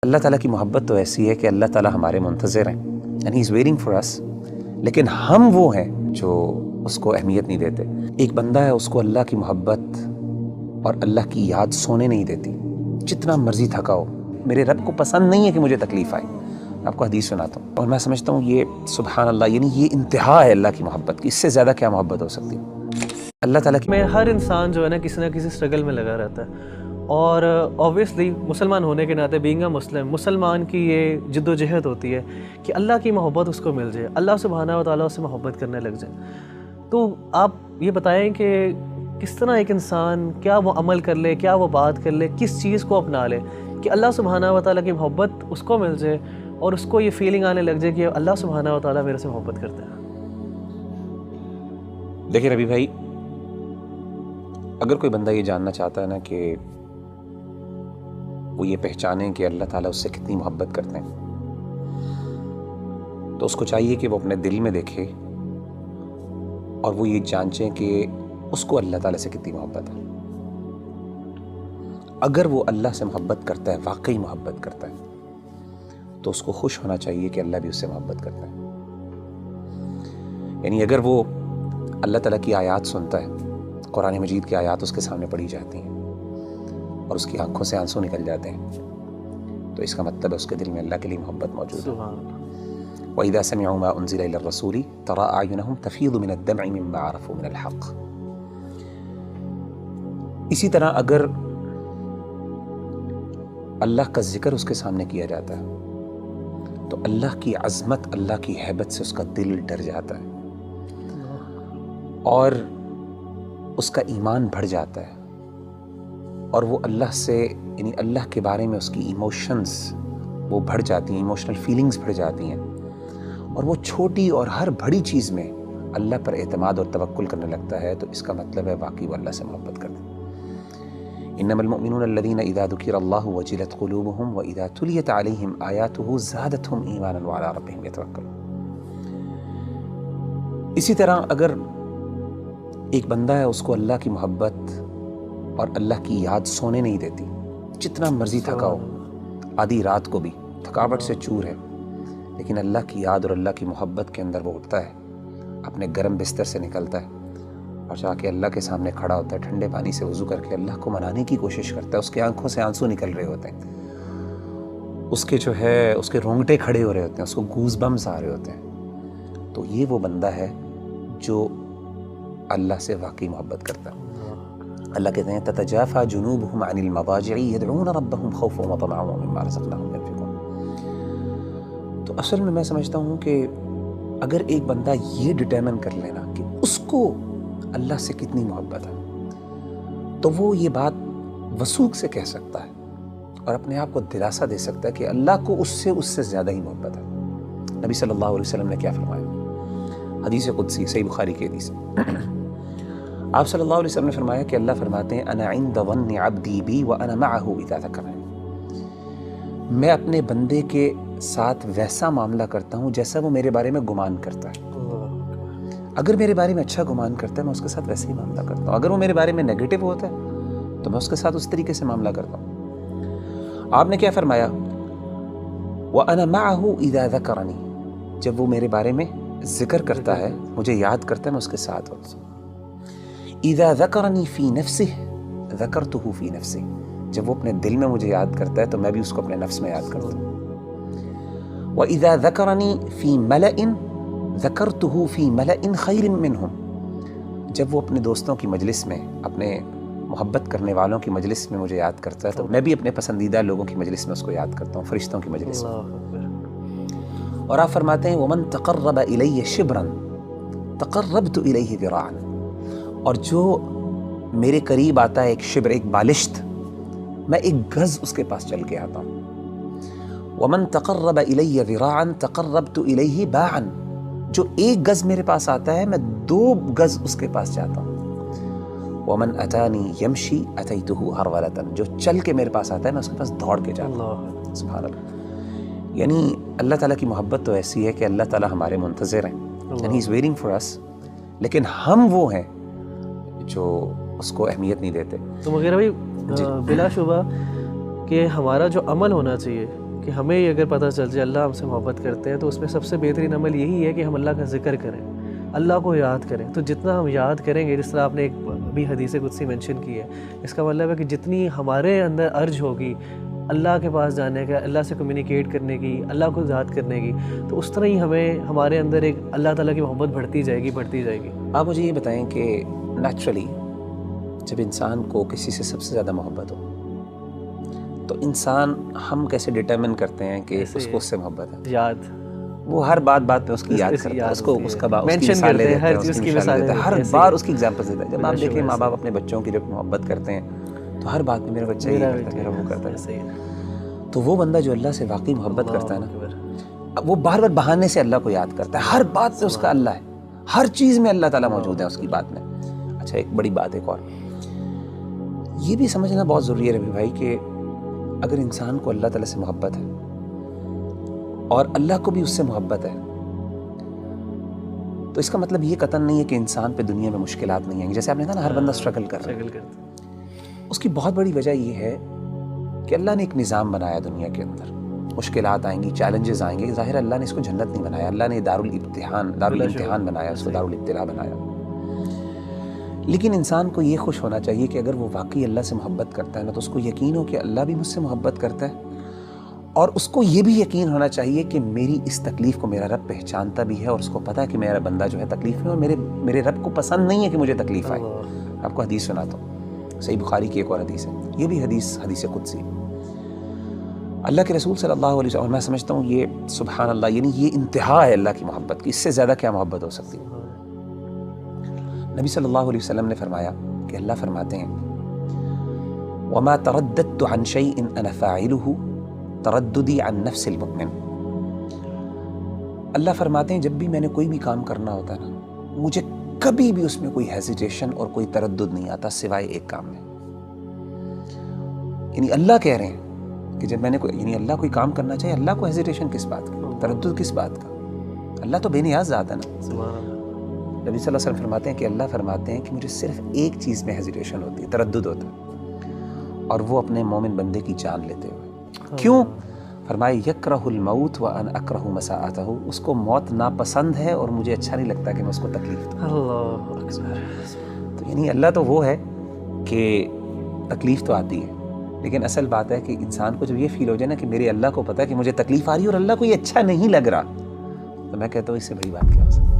اللہ تعالیٰ کی محبت تو ایسی ہے کہ اللہ تعالیٰ ہمارے منتظر ہیں and he is waiting for us, لیکن ہم وہ ہیں جو اس کو اہمیت نہیں دیتے۔ ایک بندہ ہے، اس کو اللہ کی محبت اور اللہ کی یاد سونے نہیں دیتی، جتنا مرضی تھکا ہو۔ میرے رب کو پسند نہیں ہے کہ مجھے تکلیف آئے۔ آپ کو حدیث سناتا ہوں اور میں سمجھتا ہوں یہ سبحان اللہ، یعنی یہ انتہا ہے اللہ کی محبت کی، اس سے زیادہ کیا محبت ہو سکتی ہے اللہ تعالیٰ کی۔ میں ہر انسان جو ہے نا کسی نہ کسی اسٹرگل میں لگا رہتا ہے، اور اوبویسلی مسلمان ہونے کے ناطے بینگ اے مسلمان کی یہ جد و جہد ہوتی ہے کہ اللہ کی محبت اس کو مل جائے، اللہ سبحانہ و تعالیٰ اس سے محبت کرنے لگ جائے۔ تو آپ یہ بتائیں کہ کس طرح ایک انسان کیا وہ عمل کر لے، کیا وہ بات کر لے، کس چیز کو اپنا لے کہ اللہ سبحانہ و تعالیٰ کی محبت اس کو مل جائے اور اس کو یہ فیلنگ آنے لگ جائے کہ اللہ سبحانہ و تعالیٰ میرے سے محبت کرتا ہے۔ دیکھیں ربی بھائی، اگر کوئی بندہ یہ جاننا چاہتا ہے نا کہ وہ یہ پہچانیں کہ اللہ تعالیٰ اس سے کتنی محبت کرتے ہیں، تو اس کو چاہیے کہ وہ اپنے دل میں دیکھے اور وہ یہ جانچیں کہ اس کو اللہ تعالیٰ سے کتنی محبت ہے۔ اگر وہ اللہ سے محبت کرتا ہے، واقعی محبت کرتا ہے، تو اس کو خوش ہونا چاہیے کہ اللہ بھی اس سے محبت کرتا ہے۔ یعنی اگر وہ اللہ تعالیٰ کی آیات سنتا ہے، قرآن مجید کی آیات اس کے سامنے پڑھی جاتی ہیں اور اس کی آنکھوں سے آنسو نکل جاتے ہیں، تو اس کا مطلب ہے اس کے دل میں اللہ کے لیے محبت موجود ہے۔ سبحان اللہ۔ وَإِذَا سَمِعُوا مَا أُنزِلَ إِلَى الرَّسُولِ تَرَىٰ أَعْيُنَهُمْ تَفِيضُ مِنَ الدَّمْعِ مِمَّا عَرَفُوا مِنَ الْحَقِّ۔ اسی طرح اگر اللہ کا ذکر اس کے سامنے کیا جاتا ہے تو اللہ کی عظمت، اللہ کی ہیبت سے اس کا دل ڈر جاتا ہے اور اس کا ایمان بڑھ جاتا ہے، اور وہ اللہ سے، یعنی اللہ کے بارے میں اس کی ایموشنز وہ بڑھ جاتی ہیں، ایموشنل فیلنگز بڑھ جاتی ہیں، اور وہ چھوٹی اور ہر بڑی چیز میں اللہ پر اعتماد اور توکل کرنے لگتا ہے، تو اس کا مطلب ہے واقعی وہ اللہ سے محبت کرتا ہے۔ انما المؤمنون الذين اذا ذكر الله وجلت قلوبهم واذا تليت عليهم آياته زادتهم ایمانا وعلى ربهم يتوکلون۔ اسی طرح اگر ایک بندہ ہے، اس کو اللہ کی محبت اور اللہ کی یاد سونے نہیں دیتی، جتنا مرضی تھکا ہو، آدھی رات کو بھی تھکاوٹ سے چور ہے، لیکن اللہ کی یاد اور اللہ کی محبت کے اندر وہ اٹھتا ہے، اپنے گرم بستر سے نکلتا ہے اور جا کے اللہ کے سامنے کھڑا ہوتا ہے، ٹھنڈے پانی سے وضو کر کے اللہ کو منانے کی کوشش کرتا ہے۔ اس کے آنکھوں سے آنسو نکل رہے ہوتے ہیں، اس کے جو ہے اس کے رونگٹے کھڑے ہو رہے ہوتے ہیں، اس کو گوز بمز آ رہے ہوتے ہیں، تو یہ وہ بندہ ہے جو اللہ سے واقعی محبت کرتا ہے۔ اللہ کہتے ہیں تتجافى جنوبهم عن المضاجع يدعون ربهم خوفا وطمعا ومما رزقناهم ينفقون۔ تو اصل میں سمجھتا ہوں کہ اگر ایک بندہ یہ ڈٹرمن کر لینا کہ اس کو اللہ سے کتنی محبت ہے، تو وہ یہ بات وثوق سے کہہ سکتا ہے اور اپنے آپ کو دلاسا دے سکتا ہے کہ اللہ کو اس سے زیادہ ہی محبت ہے۔ نبی صلی اللہ علیہ وسلم نے کیا فرمایا؟ حدیث قدسی، صحیح بخاری کی حدیث ہے۔ آپ صلی اللہ علیہ وسلم نے فرمایا کہ اللہ فرماتے ہیں انا عند ظن عبدی بی وانا معه اذا ذکرنی، میں اپنے بندے کے ساتھ ویسا معاملہ کرتا ہوں جیسا وہ میرے بارے میں گمان کرتا ہے۔ اگر میرے بارے میں اچھا گمان کرتا ہے، میں اس کے ساتھ ویسے ہی معاملہ کرتا ہوں۔ اگر وہ میرے بارے میں نیگیٹو ہوتا ہے تو میں اس کے ساتھ اس طریقے سے معاملہ کرتا ہوں۔ آپ نے کیا فرمایا؟ وانا معه اذا ذکرنی، جب وہ میرے بارے میں ذکر کرتا ہے، مجھے یاد کرتا ہے، میں اس کے ساتھ ہوتا ہوں۔ اذا ذکرنی فی نفسہ ذکرتہ فی نفسی، جب وہ اپنے دل میں مجھے یاد کرتا ہے تو میں بھی اس کو اپنے نفس میں یاد کرتا ہوں۔ واذا ذکرنی فی ملأ ذکرتہ فی ملأ خیر منہم، جب وہ اپنے دوستوں کی مجلس میں، اپنے محبت کرنے والوں کی مجلس میں مجھے یاد کرتا ہے تو میں بھی اپنے پسندیدہ لوگوں کی مجلس میں اس کو یاد کرتا ہوں، فرشتوں کی مجلس میں۔ اور آپ فرماتے ہیں ومن تقرب الی شبرا تقربت الیہ ذراعا، اور جو میرے قریب آتا ہے ایک شبر، ایک بالشت، میں ایک گز اس کے پاس چل کے آتا ہوں۔ ومن تقرب الی ذراعا تقربت الیہ باعا، جو ایک گز میرے پاس آتا ہے میں 2 گز اس کے پاس جاتا ہوں۔ ومن اتانی یمشی اتیتہ ہرولۃ، جو چل کے میرے پاس آتا ہے میں اس کے پاس دوڑ کے جاتا ہوں۔ سبحان اللہ۔ یعنی اللہ تعالیٰ کی محبت تو ایسی ہے کہ اللہ تعالیٰ ہمارے منتظر ہیں and he is waiting for us, لیکن ہم وہ ہیں جو اس کو اہمیت نہیں دیتے۔ تو مغیرہ بھائی، بلا شبہ کہ ہمارا جو عمل ہونا چاہیے کہ ہمیں یہ اگر پتہ چل جائے اللہ ہم سے محبت کرتے ہیں تو اس میں سب سے بہترین عمل یہی ہے کہ ہم اللہ کا ذکر کریں، اللہ کو یاد کریں. تو جتنا ہم یاد کریں گے، جس طرح آپ نے ایک بھی حدیث قدسی مینشن کی ہے، اس کا مطلب ہے کہ جتنی ہمارے اندر ارج ہوگی اللہ کے پاس جانے کا، اللہ سے کمیونیکیٹ کرنے کی، اللہ کو یاد کرنے کی، تو اس طرح ہی ہمارے اندر ایک اللہ تعالیٰ کی محبت بڑھتی جائے گی. آپ مجھے یہ بتائیں کہ نیچرلی جب انسان کو کسی سے سب سے زیادہ محبت ہو تو انسان ہم کیسے ڈٹرمن کرتے ہیں کہ اس کو اس سے محبت ہے؟ یاد، وہ ہر بات پہ اس کی یاد کرتا ہے، اس کو اس کا مینشن کرتے ہیں، ہر چیز کی مثالیں دیتے ہیں، ہر بار اس کی ایگزامپل دیتا ہے. جب آپ دیکھیں ماں باپ اپنے بچوں کی جب محبت کرتے ہیں تو ہر بات میں میرا بچہ یہ کرتا ہے، میرا وہ کرتا ہے. تو وہ بندہ جو اللہ سے واقعی محبت کرتا ہے نا، وہ بار بار بہانے سے اللہ کو یاد کرتا ہے. ہر بات پہ اس کا اللہ ہے، ہر چیز میں اللہ تعالیٰ موجود ہے اس کی بات میں. اچھا ایک بڑی بات ایک اور یہ بھی سمجھنا بہت ضروری ہے ربی بھائی کہ اگر انسان کو اللہ تعالیٰ سے محبت ہے اور اللہ کو بھی اس سے محبت ہے تو اس کا مطلب یہ قطعاً نہیں ہے کہ انسان پہ دنیا میں مشکلات نہیں آئیں گی. جیسے آپ نے کہا نا ہر بندہ اسٹرگل کر رہا ہے، اس کی بہت بڑی وجہ یہ ہے کہ اللہ نے ایک نظام بنایا دنیا کے اندر. مشکلات آئیں گی، چیلنجز آئیں گے. ظاہر اللہ نے اس کو جنت نہیں بنایا، اللہ نے دارالامتحان بنایا، اس کو دارالابتلاء بنایا. لیکن انسان کو یہ خوش ہونا چاہیے کہ اگر وہ واقعی اللہ سے محبت کرتا ہے نا تو اس کو یقین ہو کہ اللہ بھی مجھ سے محبت کرتا ہے، اور اس کو یہ بھی یقین ہونا چاہیے کہ میری اس تکلیف کو میرا رب پہچانتا بھی ہے، اور اس کو پتہ ہے کہ میرا بندہ جو ہے تکلیف میں، اور میرے رب کو پسند نہیں ہے کہ مجھے تکلیف آئے. آپ کو حدیث سناتا ہوں، صحیح بخاری کی ایک اور حدیث ہے، یہ بھی حدیث قدسی. اللہ کے رسول صلی اللہ علیہ وسلم، میں سمجھتا ہوں یہ سبحان اللہ، یعنی یہ انتہا ہے اللہ کی محبت کی، اس سے زیادہ کیا محبت ہو سکتی ہے. نبی صلی اللہ علیہ وسلم نے فرمایا کہ اللہ فرماتے ہیں وَمَا تَرَدَّدْتُ عَنْ شَيْءٍ أَنَا فَاعِلُهُ تَرَدُّدِي عَنْ نَفْسِ الْمُؤْمِنِ. اللہ فرماتے ہیں جب بھی میں نے کوئی بھی کام کرنا ہوتا ہے نا، مجھے کبھی بھی اس میں کوئی ہیزیٹیشن اور کوئی تردد نہیں آتا سوائے ایک کام میں. یعنی اللہ کہہ رہے ہیں کہ جب میں نے یعنی اللہ کوئی کام کرنا چاہیے، اللہ کو ہیزیٹیشن کس بات کا، تردد کس بات کا؟ اللہ تو بے نیاز ذات ہے نا. نبی صلی اللہ علیہ وسلم فرماتے ہیں کہ اللہ فرماتے ہیں کہ مجھے صرف ایک چیز میں ہیزیٹیشن ہوتی ہے، تردد ہوتا ہے، اور وہ اپنے مومن بندے کی جان لیتے ہوئے. کیوں؟ فرمائے یکرہ الموت وانا اکرہ مساءتہ، اس کو موت ناپسند ہے اور مجھے اچھا نہیں لگتا کہ میں اس کو تکلیف دوں. اللہ اکبر. تو یعنی اللہ تو وہ ہے کہ تکلیف تو آتی ہے، لیکن اصل بات ہے کہ انسان کو جب یہ فیل ہو جائے نا کہ میرے اللہ کو پتہ ہے کہ مجھے تکلیف آ رہی ہے اور اللہ کو یہ اچھا نہیں لگ رہا، تو میں کہتا ہوں اس سے بڑی بات کیا ہو سکتی ہے.